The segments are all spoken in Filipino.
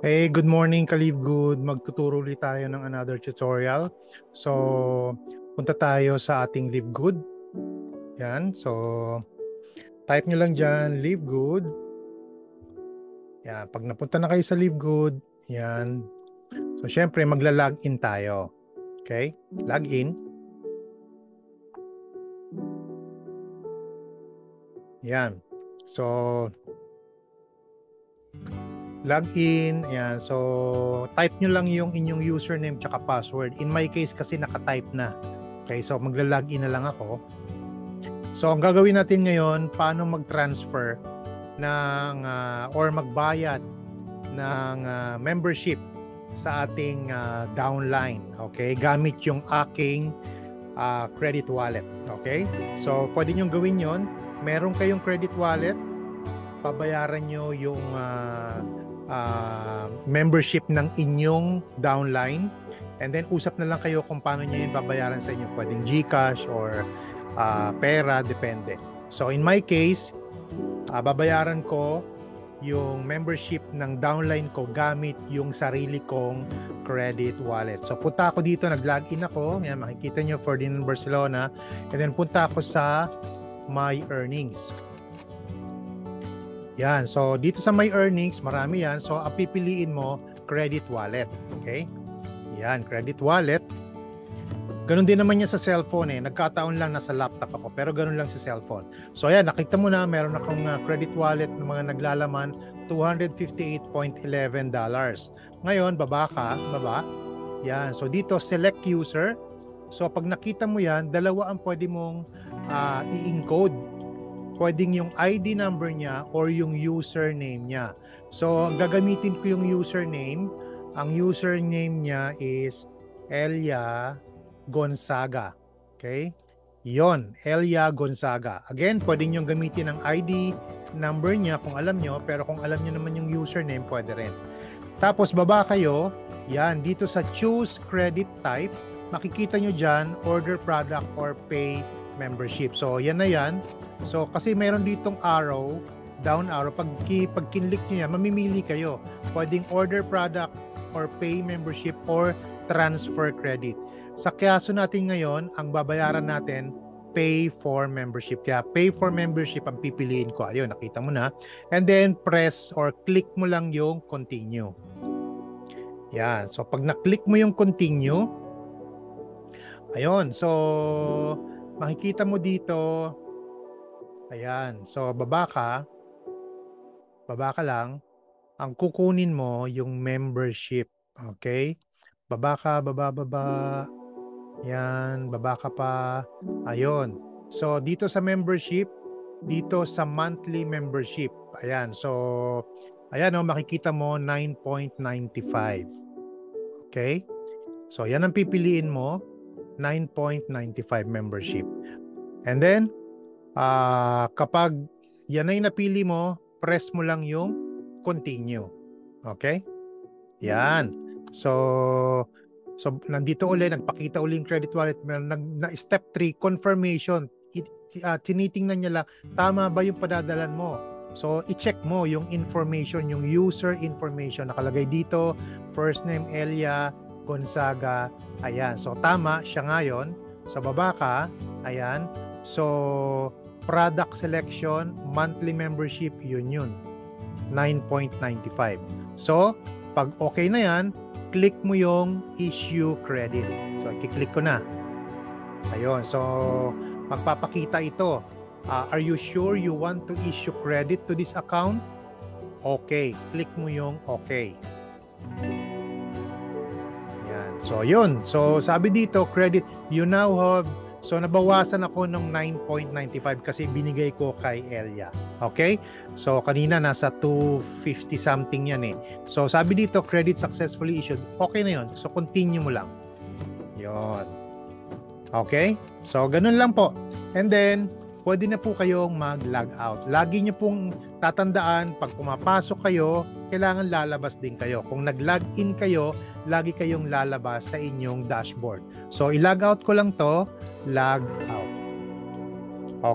Hey, good morning, Kalibgood. Magtuturo ulit tayo ng another tutorial. So, punta tayo sa ating LiveGood. Yan. So, type nyo lang dyan, LiveGood. Yan. Pag napunta na kayo sa LiveGood, yan. So, syempre, magla-login tayo. Okay? Login. Yan. So, login. Yan. So, type nyo lang yung inyong username tsaka password. In my case kasi naka-type na. Okay? So, magla-login na lang ako. So, ang gagawin natin ngayon, paano mag-transfer ng or magbayad ng membership sa ating downline. Okay? Gamit yung aking credit wallet. Okay? So, pwede nyo gawin yon. Meron kayong credit wallet, pabayaran nyo yung membership ng inyong downline, and then usap na lang kayo kung paano nyo yun babayaran sa inyo. Pwedeng GCash or pera, depende. So in my case, babayaran ko yung membership ng downline ko gamit yung sarili kong credit wallet. So punta ako dito, nag-login ako. Yan, makikita nyo, Ferdinand Barcelona. And then punta ako sa My Earnings. Yan. So dito sa My Earnings, marami yan. So ang pipiliin mo, credit wallet. Okay? Yan, credit wallet. Ganun din naman yan sa cellphone eh. Nagkataon lang nasa laptop ako, pero ganun lang sa cellphone. So ayan, nakita mo na meron akong credit wallet ng mga naglalaman, $258.11. Ngayon, baba. Yan. So dito, select user. So pag nakita mo yan, dalawa ang pwede mong i-encode. Pwedeng yung ID number niya or yung username niya. So gagamitin ko yung username. Ang username niya is Elia Gonzaga. Okay? Yon, Elia Gonzaga. Again, pwede nyo gamitin ang ID number niya kung alam nyo, pero kung alam nyo naman yung username, pwede rin. Tapos baba kayo, yan, dito sa choose credit type, makikita nyo dyan, order product or pay membership. So, yan na yan. So, kasi mayroon ditong arrow, down arrow, pag kinlik nyo yan, mamimili kayo. Pwedeng order product or pay membership or transfer credit. Sa kaso natin ngayon, ang babayaran natin, pay for membership. Kaya pay for membership ang pipiliin ko. Ayun, nakita mo na. And then press or click mo lang yung continue. Yan. So pag na-click mo yung continue, ayun. So makikita mo dito, ayan. So baba ka lang. Ang kukunin mo yung membership. Okay? Baba. Yan, baba ka pa. Ayun. So, dito sa membership, dito sa monthly membership. Ayan. So, ayan makikita mo 9.95. Okay? So, yan ang pipiliin mo, 9.95 membership. And then, kapag yan ay napili mo, press mo lang yung continue. Okay? Yan. So nandito ulit, nagpakita ulit yung credit wallet. Step 3, confirmation. Tinitingnan niya lang, tama ba yung padadalan mo? So, i-check mo yung information, yung user information. Nakalagay dito, first name Elia Gonzaga. Ayan. So, tama siya ngayon. Sa baba ka, ayan. So, product selection, monthly membership, yun. 9.95. So, pag okay na yan, click mo yung issue credit. So, i-click ko na. Ayun. So, magpapakita ito. Are you sure you want to issue credit to this account? Okay. Click mo yung okay. Yan. So, yun. So, sabi dito, credit, you now have, so nabawasan ako ng 9.95 kasi binigay ko kay Elia. Okay? So, kanina nasa 250 something yan eh. So, sabi dito, credit successfully issued. Okay na yun. So, continue mo lang. Yun. Okay? So, ganun lang po. And then, pwede na po kayong mag-log out. Lagi nyo pong tatandaan, pag pumapasok kayo, kailangan lalabas din kayo. Kung nag-log in kayo, lagi kayong lalabas sa inyong dashboard. So, i-log out ko lang to, log out.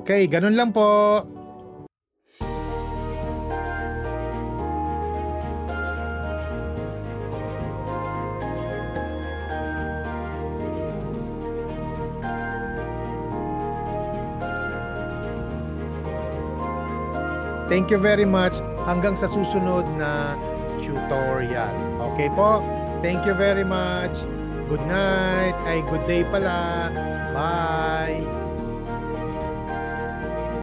Okay, ganun lang po. Thank you very much. Hanggang sa susunod na tutorial. Okay po? Thank you very much. Good night. Ay, good day pala. Bye.